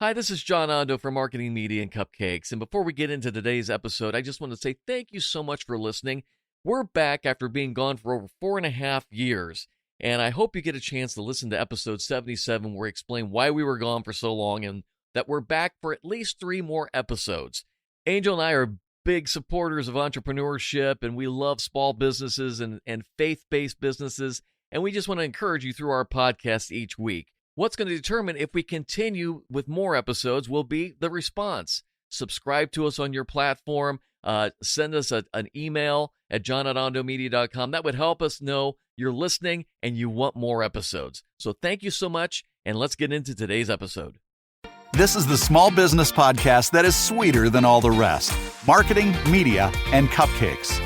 Hi, this is John Ondo from Marketing, Media, and Cupcakes. And before we get into today's episode, I just want to say thank you so much for listening. We're back after being gone for over 4.5 years. And I hope you get a chance to listen to episode 77, where we explain why we were gone for so long and that we're back for at least 3 more episodes. Angel and I are big supporters of entrepreneurship, and we love small businesses and faith-based businesses. And we just want to encourage you through our podcast each week. What's going to determine if we continue with more episodes will be the response. Subscribe to us on your platform. Send us an email at john@ondomedia.com. That would help us know you're listening and you want more episodes. So thank you so much, and let's get into today's episode. This is the small business podcast that is sweeter than all the rest. Marketing, media, and cupcakes.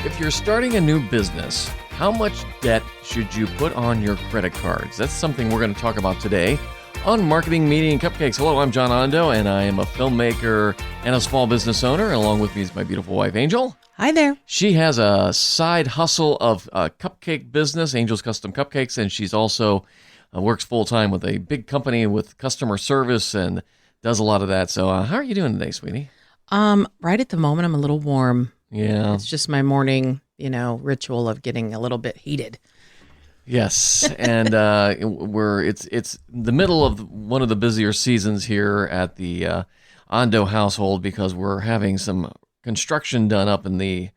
If you're starting a new business, how much debt should you put on your credit cards? That's something we're going to talk about today on Marketing, Media, and Cupcakes. Hello, I'm John Ondo, and I am a filmmaker and a small business owner. Along with me is my beautiful wife, Angel. Hi there. She has a side hustle of a cupcake business, Angel's Custom Cupcakes, and she's also works full-time with a big company with customer service and does a lot of that. So how are you doing today, sweetie? Right at the moment, I'm a little warm. Yeah. It's just my morning, ritual of getting a little bit heated. Yes, and it's the middle of one of the busier seasons here at the Ondo household because we're having some construction done up in the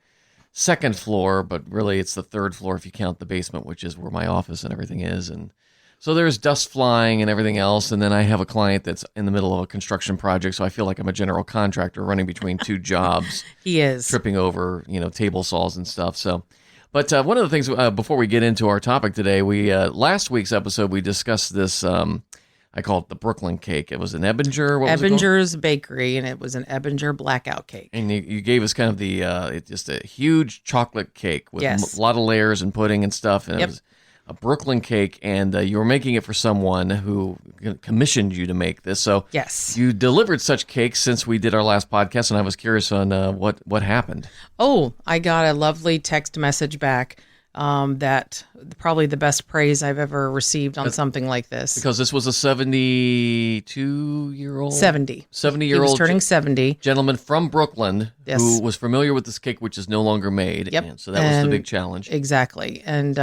second floor, but really it's the third floor if you count the basement, which is where my office and everything is. And so there's dust flying and everything else. And then I have a client that's in the middle of a construction project, so I feel like I'm a general contractor running between 2 jobs. He is. Tripping over, table saws and stuff. So, but one of the things before we get into our topic today, we last week's episode we discussed this. I call it the Brooklyn cake. It was an Ebinger. What was it called? Ebinger's Bakery, and it was an Ebinger blackout cake. And you gave us kind of the just a huge chocolate cake with Yes. a lot of layers and pudding and stuff. And Yep. It was a Brooklyn cake, and you were making it for someone who commissioned you to make this. So Yes. you delivered such cakes since we did our last podcast, and I was curious on what happened. Oh, I got a lovely text message back that probably the best praise I've ever received on something like this. Because this was a 72-year-old? 70. 70-year-old He was turning 70. gentleman from Brooklyn Yes. who was familiar with this cake, which is no longer made. Yep. And so that was the big challenge. Exactly. And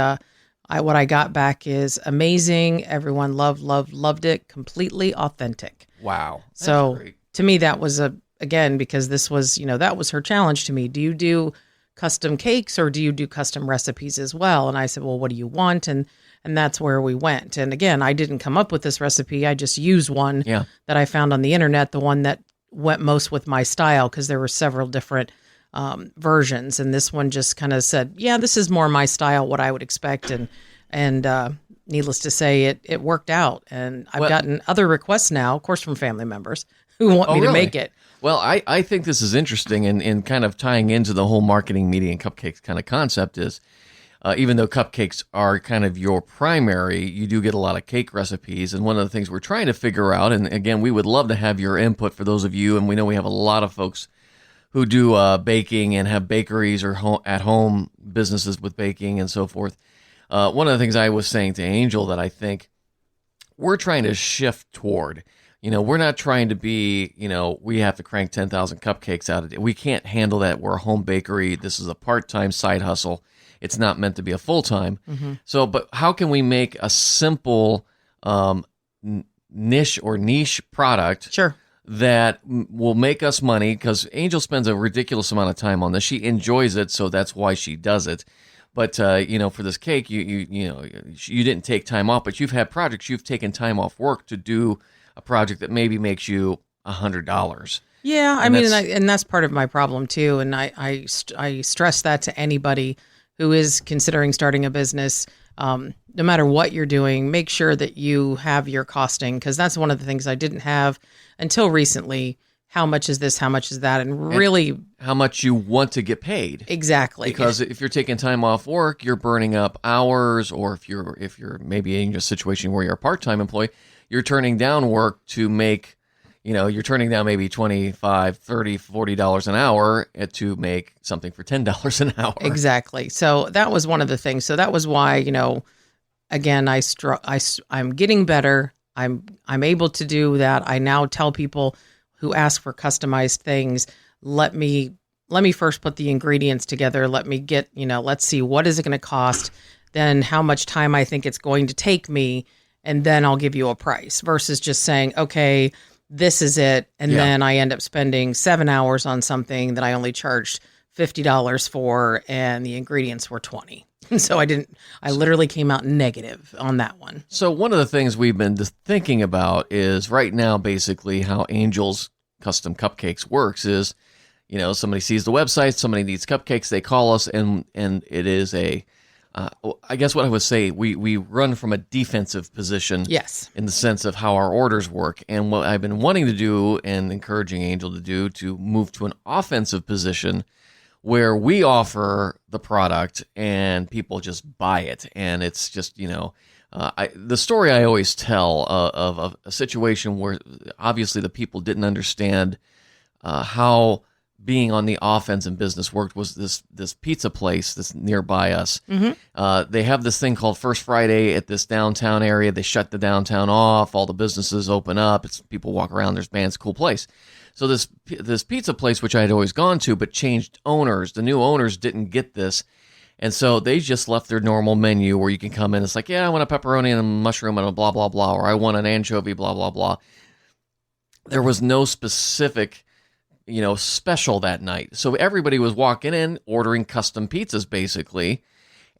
what I got back is amazing. Everyone loved it. Completely authentic. Wow. That's So great. to me, that was because this was, that was her challenge to me. Do you do custom cakes or do you do custom recipes as well? And I said, well, what do you want? And that's where we went. And again, I didn't come up with this recipe. I just used one that I found on the internet, the one that went most with my style, because there were several different versions. And this one just kind of said, yeah, this is more my style, what I would expect. And needless to say, it worked out. And I've gotten other requests now, of course, from family members who want me to make it. Well, I think this is interesting and kind of tying into the whole marketing, media, and cupcakes kind of concept is, even though cupcakes are kind of your primary, you do get a lot of cake recipes. And one of the things we're trying to figure out, and again, we would love to have your input for those of you, and we know we have a lot of folks who do baking and have bakeries or at-home businesses with baking and so forth. One of the things I was saying to Angel that I think we're trying to shift toward, we're not trying to be, we have to crank 10,000 cupcakes out a day. We can't handle that. We're a home bakery. This is a part-time side hustle. It's not meant to be a full-time. Mm-hmm. So, but how can we make a simple niche product that will make us money? Because Angel spends a ridiculous amount of time on this. She enjoys it, so that's why she does it. But for this cake, you didn't take time off, but you've had projects. You've taken time off work to do a project that maybe makes you $100. Yeah, and that's part of my problem too. And I stress that to anybody who is considering starting a business. No matter what you're doing, make sure that you have your costing, because that's one of the things I didn't have until recently. How much is this? How much is that? And really, how much you want to get paid. Exactly. Because if you're taking time off work, you're burning up hours, or if you're maybe in a situation where you're a part-time employee, you're turning down work to make, you're turning down maybe $25, $30, $40 an hour to make something for $10 an hour. Exactly. So that was one of the things. So that was why, again, I'm getting better I'm able to do that. I now tell people who ask for customized things, let me first put the ingredients together. Let me get, let's see, what is it going to cost? Then how much time I think it's going to take me, and then I'll give you a price, versus just saying, okay, this is it. And then I end up spending 7 hours on something that I only charged $50 for, and the ingredients were 20. So I literally came out negative on that one. So one of the things we've been thinking about is right now, basically how Angel's Custom Cupcakes works is, somebody sees the website, somebody needs cupcakes, they call us, and it is I guess what I would say, we run from a defensive position. Yes. In the sense of how our orders work. And what I've been wanting to do and encouraging Angel to do to move to an offensive position where we offer the product and people just buy it. And it's just, the story I always tell of a situation where obviously the people didn't understand how being on the offense in business worked was this pizza place that's nearby us. Mm-hmm. They have this thing called First Friday at this downtown area. They shut the downtown off. All the businesses open up. People walk around. There's bands. Cool place. So this pizza place, which I had always gone to, but changed owners. The new owners didn't get this. And so they just left their normal menu where you can come in. It's like, yeah, I want a pepperoni and a mushroom and a blah, blah, blah. Or I want an anchovy, blah, blah, blah. There was no specific special that night. So everybody was walking in, ordering custom pizzas basically.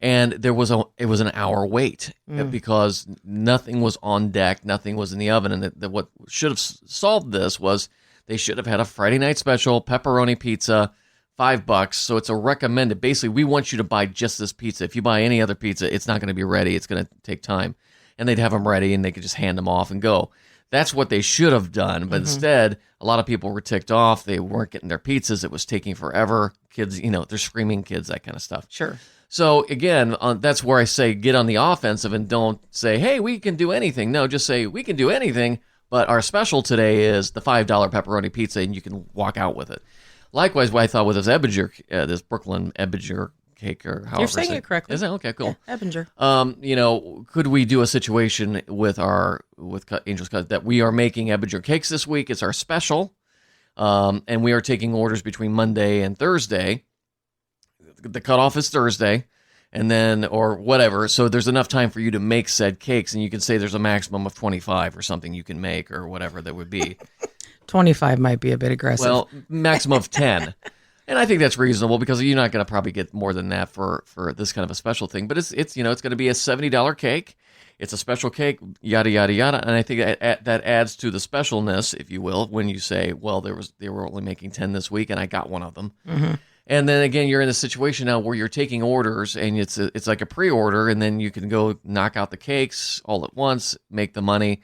And it was an hour wait because nothing was on deck, nothing was in the oven. And what should have solved this was they should have had a Friday night special, pepperoni pizza, $5. So it's a recommended. Basically, we want you to buy just this pizza. If you buy any other pizza, it's not going to be ready. It's going to take time. And they'd have them ready and they could just hand them off and go. That's what they should have done. But instead, a lot of people were ticked off. They weren't getting their pizzas. It was taking forever. Kids, they're screaming kids, that kind of stuff. Sure. So again, that's where I say get on the offensive and don't say, hey, we can do anything. No, just say we can do anything, but our special today is the $5 pepperoni pizza and you can walk out with it. Likewise, what I thought with this Ebinger, this Brooklyn Ebinger cake, or however you're saying it correctly. Is it? Okay, cool. Yeah, Ebinger. Could we do a situation with Angel's Cut that we are making Ebinger cakes this week? It's our special, and we are taking orders between Monday and Thursday. The cutoff is Thursday, and then or whatever. So there's enough time for you to make said cakes, and you can say there's a maximum of 25 or something you can make, or whatever that would be. 25 might be a bit aggressive. Well, maximum of 10. And I think that's reasonable because you're not going to probably get more than that for this kind of a special thing. But it's it's going to be a $70 cake. It's a special cake, yada, yada, yada. And I think that adds to the specialness, if you will, when you say, well, they were only making 10 this week and I got one of them. Mm-hmm. And then again, you're in a situation now where you're taking orders and it's like a pre-order, and then you can go knock out the cakes all at once, make the money.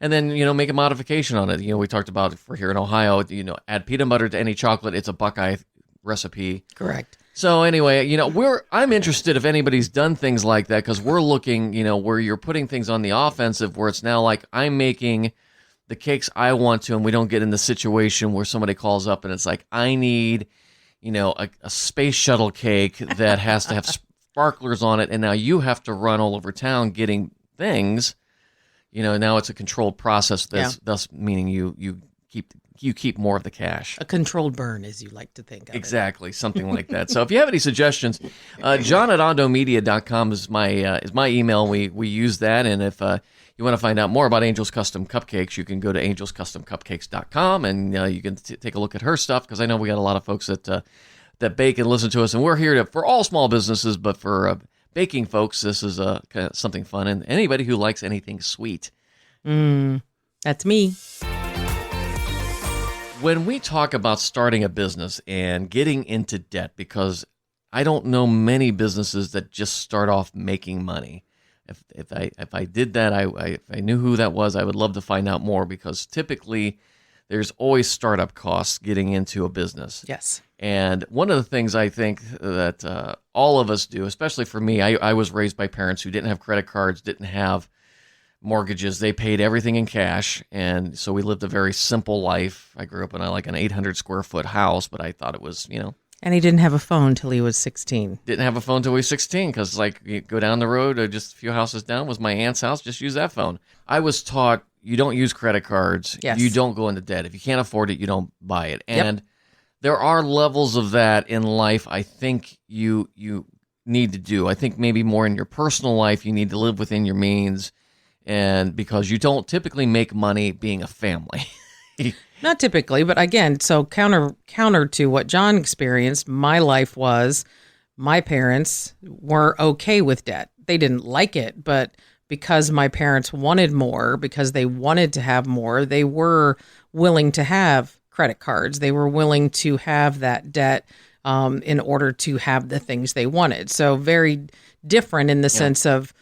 And then, make a modification on it. We talked about it for here in Ohio, add peanut butter to any chocolate. It's a Buckeye recipe. Correct. So anyway, I'm interested if anybody's done things like that, because we're looking, where you're putting things on the offensive, where it's now like I'm making the cakes I want to, and we don't get in the situation where somebody calls up and it's like, I need, a space shuttle cake that has to have sparklers on it, and now you have to run all over town getting things. Now it's a controlled process. Thus meaning you keep more of the cash. A controlled burn, as you like to think of exactly, something like that. So if you have any suggestions, john@ondomedia.com is my email. We use that, and if you want to find out more about Angel's Custom Cupcakes, you can go to angelscustomcupcakes.com, and you can take a look at her stuff, because I know we got a lot of folks that bake and listen to us, and we're here for all small businesses, but for baking folks, this is kind of something fun, and anybody who likes anything sweet. That's me. When we talk about starting a business and getting into debt, because I don't know many businesses that just start off making money. If I did that, if I knew who that was, I would love to find out more, because typically there's always startup costs getting into a business. Yes. And one of the things I think that all of us do, especially for me, I was raised by parents who didn't have credit cards, didn't have mortgages. They paid everything in cash. And so we lived a very simple life. I grew up in an 800 square foot house, but I thought it was, And he didn't have a phone till he was 16. Didn't have a phone till we were 16 because, like, you go down the road or just a few houses down was my aunt's house. Just use that phone. I was taught you don't use credit cards. Yes. You don't go into debt. If you can't afford it, you don't buy it. And there are levels of that in life I think you need to do. I think maybe more in your personal life, you need to live within your means, and because you don't typically make money being a family. Not typically, but again, so counter to what John experienced, my life was my parents were okay with debt. They didn't like it, but because my parents wanted more, because they wanted to have more, they were willing to have credit cards. They were willing to have that debt in order to have the things they wanted. So very different in the sense of,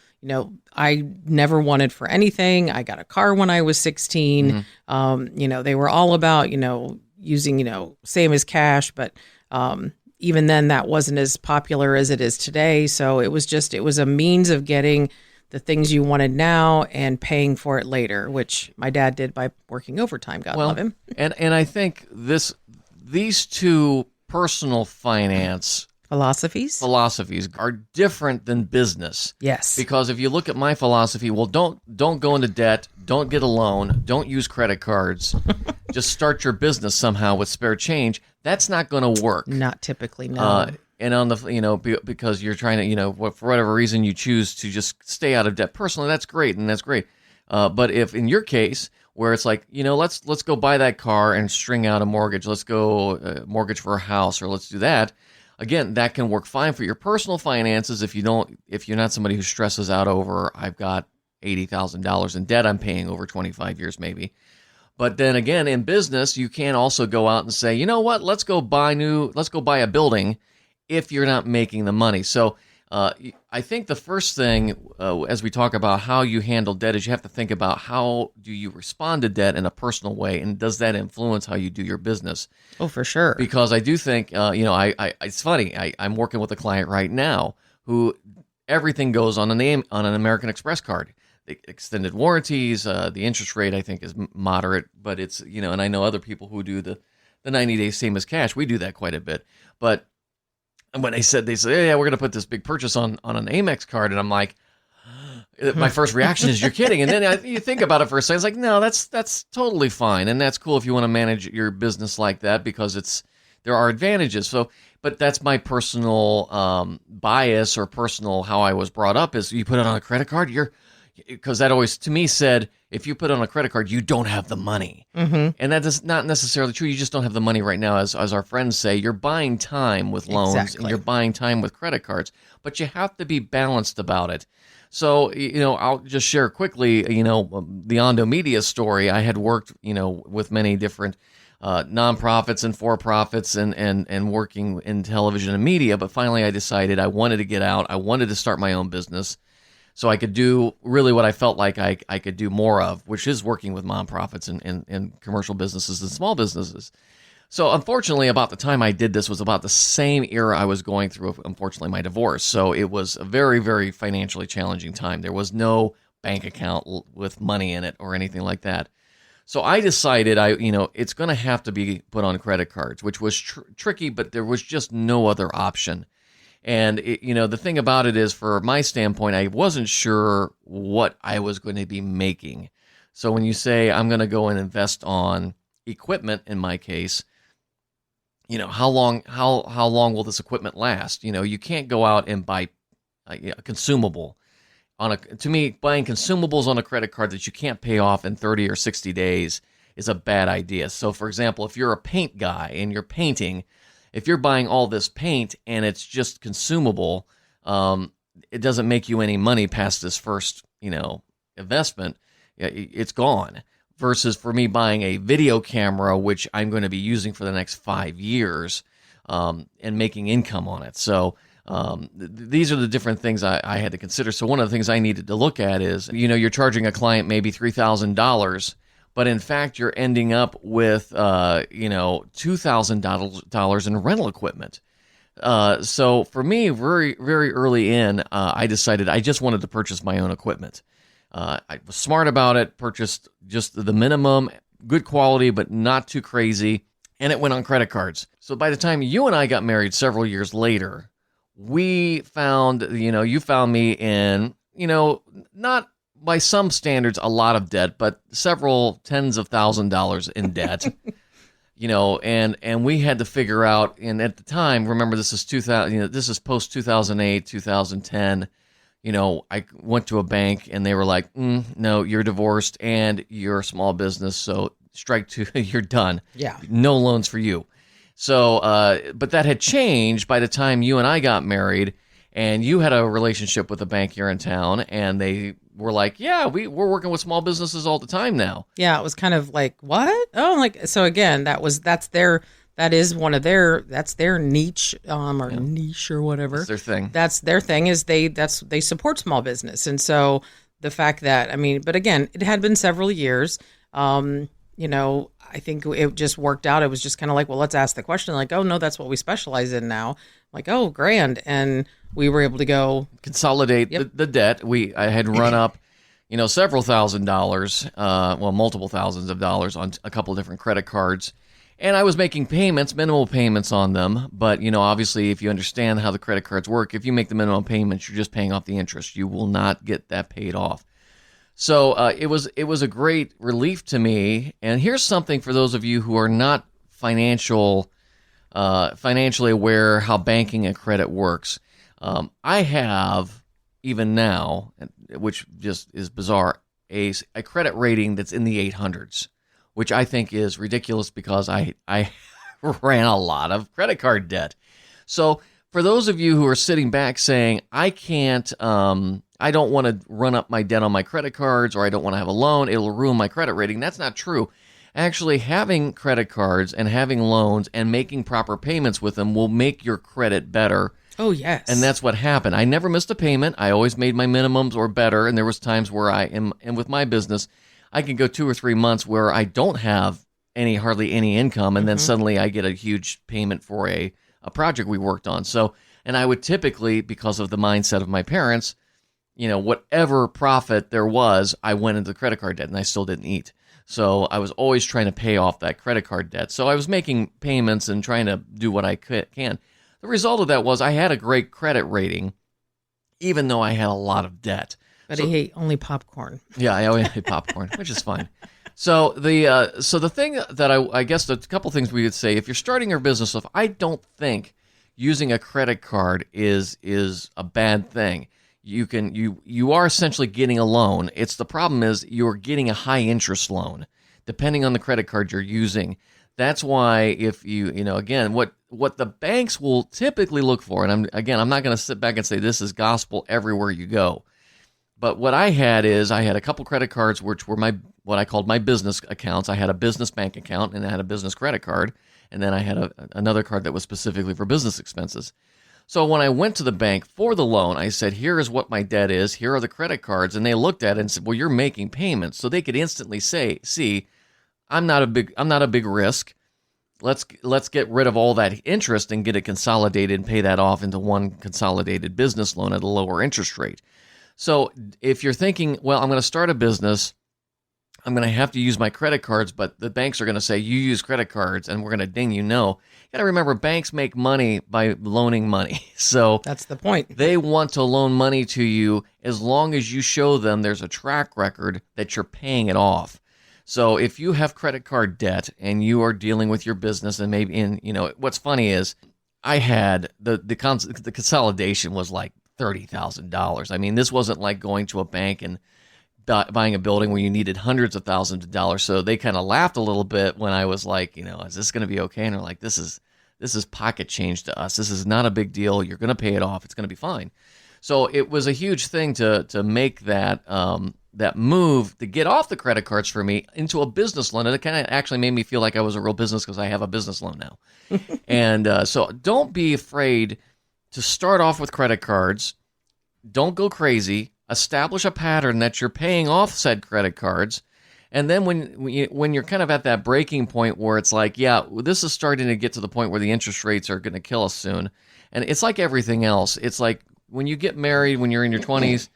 I never wanted for anything. I got a car when I was 16. They were all about, using, same as cash, but even then that wasn't as popular as it is today. So it was a means of getting the things you wanted now and paying for it later, which my dad did by working overtime. God love him. And I think these two personal finance philosophies are different than business. Yes. Because if you look at my philosophy, well, don't go into debt, don't get a loan, don't use credit cards, just start your business somehow with spare change. That's not going to work. Not typically, no. And on the, because you're trying to, for whatever reason you choose to just stay out of debt personally, that's great. But if in your case, where it's like, let's go buy that car and string out a mortgage, let's go mortgage for a house, or let's do that. Again, that can work fine for your personal finances if you're not somebody who stresses out over, I've got $80,000 in debt I'm paying over 25 years maybe. But then again, in business, you can also go out and say, you know what, let's go buy a building if you're not making the money. So I think the first thing, as we talk about how you handle debt, is you have to think about how do you respond to debt in a personal way, and does that influence how you do your business? Oh, for sure. Because I do think, it's funny. I'm working with a client right now who everything goes on an American Express card. The extended warranties, the interest rate I think is moderate, but it's, and I know other people who do the 90 days same as cash. We do that quite a bit, but. And when they said, yeah, we're going to put this big purchase on an Amex card. And I'm like, my first reaction is, you're kidding. And then you think about it for a second. It's like, no, that's totally fine. And that's cool if you want to manage your business like that, because there are advantages. So, but that's my personal bias, or personal how I was brought up, is you put it on a credit card, because that always to me said, if you put it on a credit card, you don't have the money. Mm-hmm. And that is not necessarily true. You just don't have the money right now. As our friends say, you're buying time with loans, and you're buying time with credit cards, but you have to be balanced about it. So, I'll just share quickly, the Ondo Media story. I had worked, with many different nonprofits and for-profits and working in television and media, but finally I decided I wanted to get out. I wanted to start my own business, so I could do really what I felt like I could do more of, which is working with nonprofits and commercial businesses and small businesses. So unfortunately, about the time I did this was about the same era I was going through, unfortunately, my divorce. So it was a very, very financially challenging time. There was no bank account with money in it or anything like that. So I decided it's going to have to be put on credit cards, which was tricky, but there was just no other option. And, the thing about it is, for my standpoint, I wasn't sure what I was going to be making. So when you say I'm going to go and invest on equipment, in my case, how long will this equipment last? You can't go out and buy a consumable. To me, buying consumables on a credit card that you can't pay off in 30 or 60 days is a bad idea. So, for example, if you're a paint guy and you're painting, if you're buying all this paint and it's just consumable, it doesn't make you any money past this first, investment. It's gone. Versus for me buying a video camera, which I'm going to be using for the next 5 years, and making income on it. So these are the different things I had to consider. So one of the things I needed to look at is, you're charging a client maybe $3,000, but in fact, you're ending up with, $2,000 in rental equipment. So for me, very, very early in, I decided I just wanted to purchase my own equipment. I was smart about it, purchased just the minimum, good quality, but not too crazy. and it went on credit cards. So by the time you and I got married several years later, we found, you found me in, not by some standards a lot of debt, but several tens of $1,000s in debt. And we had to figure out, and at the time, remember this is 2000, this is post 2008, 2010. I went to a bank and they were like, no, you're divorced and you're a small business, so strike two, you're done. Yeah. No loans for you. So, but that had changed by the time you and I got married, and you had a relationship with a bank here in town, and they were like, yeah, we're working with small businesses all the time now. Yeah, it was kind of like, what? Oh, so again, that's their niche, or niche or whatever. That's their thing. That's their thing, is they support small business. And so the fact that, but again, it had been several years, I think it just worked out. It was just kind of like, well, let's ask the question, like, oh no, that's what we specialize in now. Like, oh, grand. And we were able to go consolidate the debt. I had run up, several $1,000s, multiple thousands of dollars on a couple of different credit cards. And I was making payments, minimal payments on them. But, obviously, if you understand how the credit cards work, if you make the minimum payments, you're just paying off the interest. You will not get that paid off. So it was a great relief to me. And here's something for those of you who are not financially aware how banking and credit works. I have, even now, which just is bizarre, a credit rating that's in the 800s, which I think is ridiculous because I ran a lot of credit card debt. So for those of you who are sitting back saying, I can't, I don't want to run up my debt on my credit cards, or I don't want to have a loan, it'll ruin my credit rating. That's not true. Actually, having credit cards and having loans and making proper payments with them will make your credit better. Oh, yes. And that's what happened. I never missed a payment. I always made my minimums or better, and there was times where and with my business, I can go 2 or 3 months where I don't have hardly any income, and then suddenly I get a huge payment for a project we worked on. So, and I would typically, because of the mindset of my parents, whatever profit there was, I went into credit card debt, and I still didn't eat. So I was always trying to pay off that credit card debt. So I was making payments and trying to do what I can. The result of that was I had a great credit rating, even though I had a lot of debt. But he ate only popcorn. Yeah, I only ate popcorn, which is fine. So the thing that I guess the couple things we would say, if you're starting your business off, I don't think using a credit card is a bad thing. You are essentially getting a loan. The problem is you're getting a high interest loan, depending on the credit card you're using. That's why if again, what the banks will typically look for, and I'm not going to sit back and say this is gospel everywhere you go. But what I had a couple credit cards which were what I called my business accounts. I had a business bank account and I had a business credit card, and then I had another card that was specifically for business expenses. So when I went to the bank for the loan, I said, here is what my debt is, here are the credit cards, and they looked at it and said, well, you're making payments. So they could instantly see, I'm not a big risk. Let's get rid of all that interest and get it consolidated and pay that off into one consolidated business loan at a lower interest rate. So if you're thinking, well, I'm going to start a business, I'm going to have to use my credit cards, but the banks are going to say, you use credit cards, and we're going to ding you. No. You got to remember, banks make money by loaning money. So that's the point. They want to loan money to you as long as you show them there's a track record that you're paying it off. So if you have credit card debt and you are dealing with your business, and maybe what's funny is I had the consolidation was like $30,000. I mean, this wasn't like going to a bank and buying a building where you needed hundreds of thousands of dollars. So they kind of laughed a little bit when I was like, is this going to be okay? And they're like, this is pocket change to us. This is not a big deal. You're going to pay it off. It's going to be fine. So it was a huge thing to make that move to get off the credit cards for me into a business loan. And it kind of actually made me feel like I was a real business because I have a business loan now. And so don't be afraid to start off with credit cards. Don't go crazy. Establish a pattern that you're paying off said credit cards. And then when you're kind of at that breaking point where it's like, yeah, this is starting to get to the point where the interest rates are going to kill us soon. And it's like everything else. It's like when you get married, when you're in your 20s,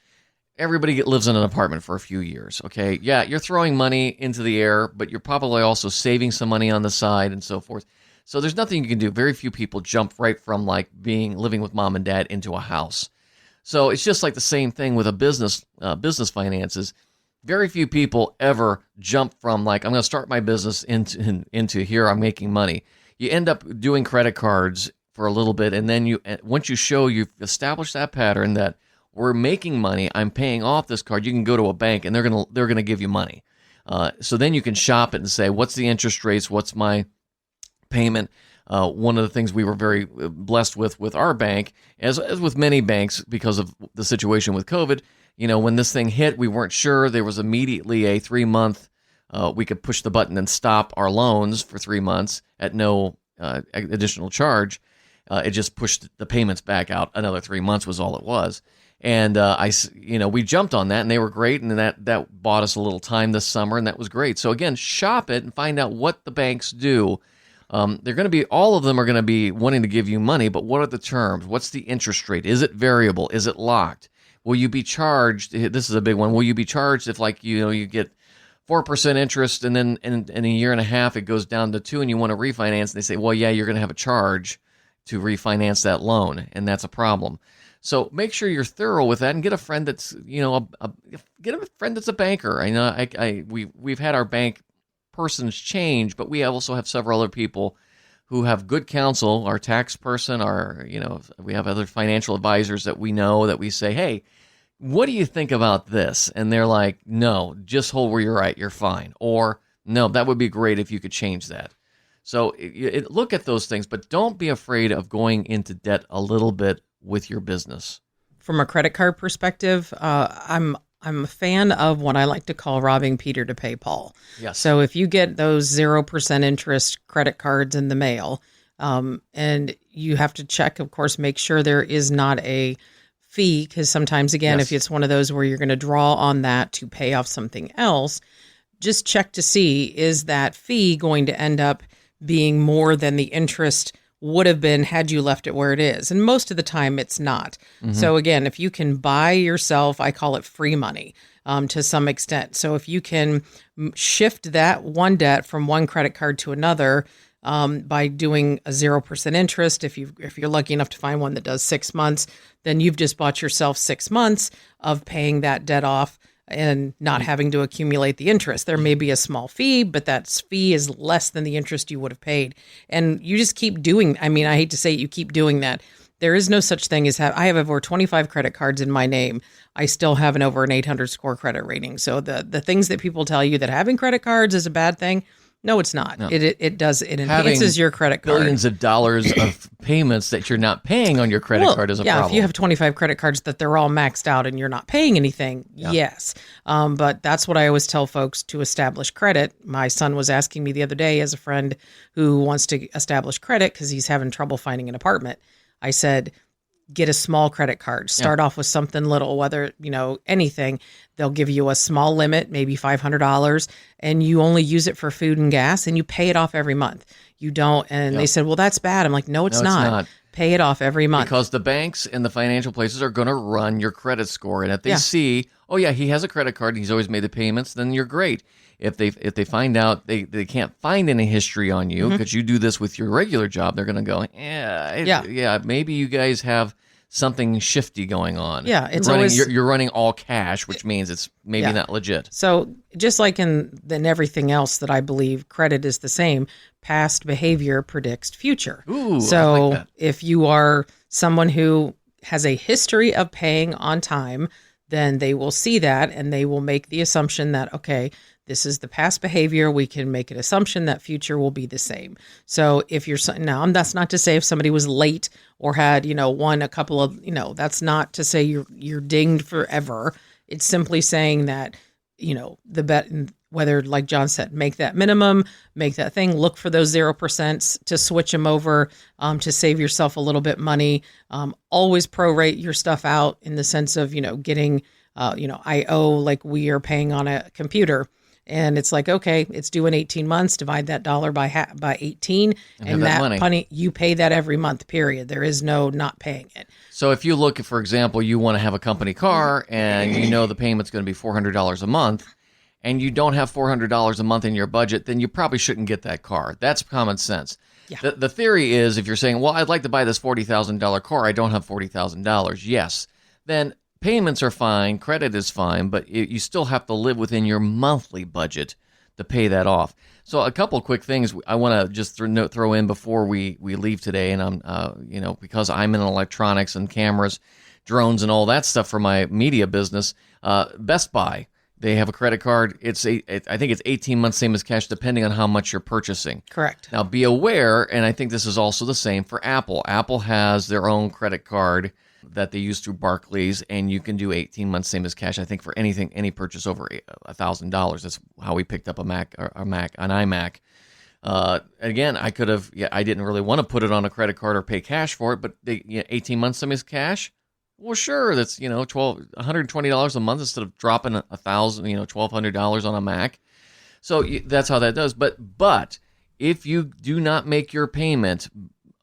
everybody lives in an apartment for a few years, okay? Yeah, you're throwing money into the air, but you're probably also saving some money on the side and so forth. So there's nothing you can do. Very few people jump right from like living with mom and dad into a house. So it's just like the same thing with a business finances. Very few people ever jump from like, I'm going to start my business into here, I'm making money. You end up doing credit cards for a little bit, and then once you show you've established that pattern that we're making money, I'm paying off this card, you can go to a bank and they're gonna give you money. So then you can shop it and say, what's the interest rates? What's my payment? One of the things we were very blessed with our bank, as with many banks, because of the situation with COVID, when this thing hit, we weren't sure. There was immediately a 3-month, we could push the button and stop our loans for 3 months at no additional charge. It just pushed the payments back out. Another 3 months was all it was. And we jumped on that, and they were great, and that bought us a little time this summer, and that was great. So again, shop it and find out what the banks do. All of them are going to be wanting to give you money, but what are the terms? What's the interest rate? Is it variable? Is it locked? Will you be charged? This is a big one. Will you be charged if you get 4% interest, and then in a year and a half it goes down to 2%, and you want to refinance, and they say, well, yeah, you're going to have a charge to refinance that loan, and that's a problem. So make sure you're thorough with that, and get a friend that's a banker. I know we've had our bank persons change, but we also have several other people who have good counsel. Our tax person, we have other financial advisors that we know, that we say, hey, what do you think about this? And they're like, no, just hold where you're at, you're fine. Or no, that would be great if you could change that. So look at those things, but don't be afraid of going into debt a little bit with your business. From a credit card perspective, I'm a fan of what I like to call robbing Peter to pay Paul. Yes. So if you get those 0% interest credit cards in the mail, and you have to check, of course, make sure there is not a fee, because sometimes, again, Yes. if it's one of those where you're going to draw on that to pay off something else, just check to see, is that fee going to end up being more than the interest would have been had you left it where it is. And most of the time it's not. Mm-hmm. So again, if you can buy yourself, I call it free money to some extent. So if you can shift that one debt from one credit card to another by doing a 0% interest, if you're lucky enough to find one that does 6 months, then you've just bought yourself 6 months of paying that debt off and not having to accumulate the interest. There may be a small fee, but that fee is less than the interest you would have paid. And you just keep doing, I hate to say it, you keep doing that. There is no such thing as I have over 25 credit cards in my name. I still have over an 800 score credit rating. So the things that people tell you that having credit cards is a bad thing, no, it's not. No. It enhances your credit card. Billions of dollars of payments that you're not paying on your credit card is a problem. Yeah, if you have 25 credit cards that they're all maxed out and you're not paying anything, yes. But that's what I always tell folks to establish credit. My son was asking me the other day, as a friend who wants to establish credit because he's having trouble finding an apartment. I said, get a small credit card. Start off with something little, whether, anything. They'll give you a small limit, maybe $500, and you only use it for food and gas, and you pay it off every month. You don't. And they said, well, that's bad. I'm like, no, it's not. Pay it off every month. Because the banks and the financial places are going to run your credit score. And if they see, oh, yeah, he has a credit card and he's always made the payments, then you're great. If they find out they can't find any history on you because you do this with your regular job, they're going to go, maybe you guys have something shifty going on. Yeah, it's you're running all cash, which means it's maybe not legit. So just like in everything else that I believe, credit is the same. Past behavior predicts future. Ooh, so I like that. If you are someone who has a history of paying on time, then they will see that and they will make the assumption that, okay, this is the past behavior. We can make an assumption that future will be the same. So if you're now, that's not to say if somebody was late or had, won a couple of, that's not to say you're dinged forever. It's simply saying that, the bet, whether, like John said, make that minimum, make that thing, look for those 0% to switch them over, to save yourself a little bit money. Always prorate your stuff out in the sense of, getting, I owe, like we are paying on a computer. And it's like, okay, it's due in 18 months. Divide that dollar by 18, and that money, you pay that every month. Period. There is no not paying it. So if you look, for example, you want to have a company car, and you know the payment's going to be $400 a month, and you don't have $400 a month in your budget, then you probably shouldn't get that car. That's common sense. Yeah. The theory is, if you're saying, well, I'd like to buy this $40,000 car, I don't have $40,000. Yes, then payments are fine, credit is fine, but you still have to live within your monthly budget to pay that off. So a couple quick things I want to just throw in before we leave today, and I'm because I'm in electronics and cameras, drones, and all that stuff for my media business. Best Buy, they have a credit card. I think it's 18 months, same as cash, depending on how much you're purchasing. Correct. Now be aware, and I think this is also the same for Apple. Apple has their own credit card that they use through Barclays, and you can do 18 months, same as cash. I think for any purchase over $1,000. That's how we picked up an iMac. Again, I could have. I didn't really want to put it on a credit card or pay cash for it, but 18 months, same as cash. Well, sure, that's $120 a month instead of dropping $1,200 on a Mac. So that's how that does. But if you do not make your payment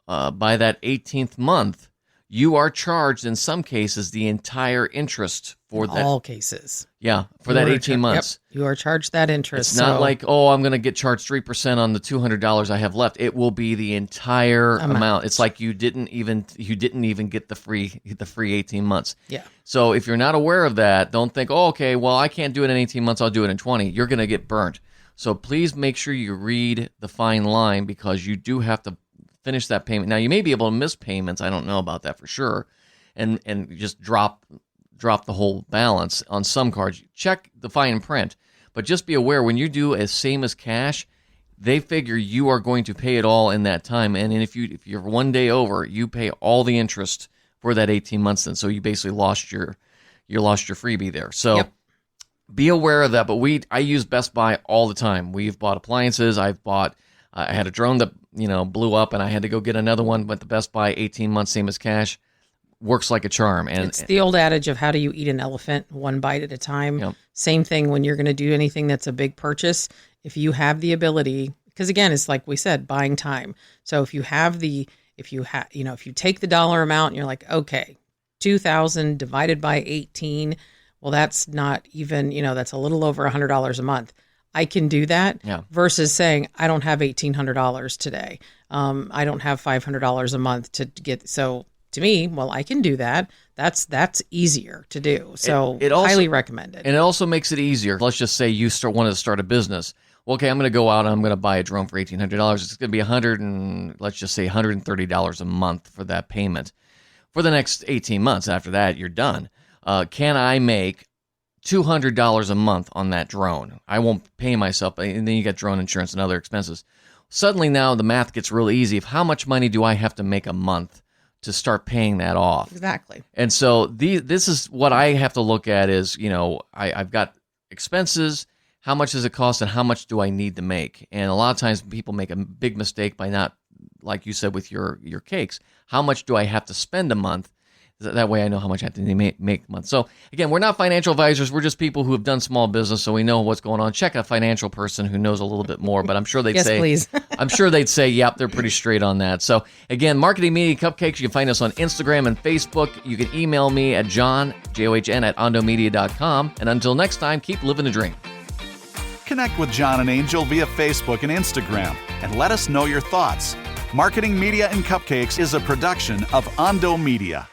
by that 18th month, you are charged in some cases the entire interest for that. All cases. Yeah, for that 18 months. Yep, you are charged that interest. It's not like, I'm going to get charged 3% on the $200 I have left. It will be the entire amount. It's like you didn't even get the free 18 months. Yeah. So if you're not aware of that, don't think, I can't do it in 18 months. I'll do it in 20. You're going to get burnt. So please make sure you read the fine line, because you do have to finish that payment. Now, you may be able to miss payments. I don't know about that for sure, and just drop the whole balance on some cards. Check the fine print, but just be aware when you do a same as cash, they figure you are going to pay it all in that time, and if you're one day over, you pay all the interest for that 18 months. Then, so you basically lost your freebie there. So. Yep. Be aware of that. But I use Best Buy all the time. We've bought appliances. I had a drone that blew up, and I had to go get another one. But the Best Buy 18 months, same as cash, works like a charm. And it's the old adage of how do you eat an elephant, one bite at a time. Yep. Same thing when you're going to do anything that's a big purchase. If you have the ability, because again, it's like we said, buying time. So if you take the dollar amount and you're like, okay, 2,000 divided by 18. Well, that's not even, that's a little over $100 a month. I can do that versus saying, I don't have $1,800 today. I don't have $500 a month to get. So to me, I can do that. That's easier to do. So it also, highly recommended. And it also makes it easier. Let's just say you wanted to start a business. Well, okay, I'm going to go out and I'm going to buy a drone for $1,800. It's going to be $130 a month for that payment. For the next 18 months after that, you're done. Can I make $200 a month on that drone? I won't pay myself, and then you get drone insurance and other expenses. Suddenly now the math gets really easy of how much money do I have to make a month to start paying that off. Exactly. And so this is what I have to look at is, I've got expenses, how much does it cost, and how much do I need to make? And a lot of times people make a big mistake by not, like you said with your cakes, how much do I have to spend a month? That way I know how much I have to make a month. So again, we're not financial advisors. We're just people who have done small business, so we know what's going on. Check a financial person who knows a little bit more, but I'm sure they'd say, please. I'm sure they'd say, yep, they're pretty straight on that. So again, Marketing Media Cupcakes, you can find us on Instagram and Facebook. You can email me at john@ondomedia.com. And until next time, keep living the dream. Connect with John and Angel via Facebook and Instagram and let us know your thoughts. Marketing Media and Cupcakes is a production of Ondo Media.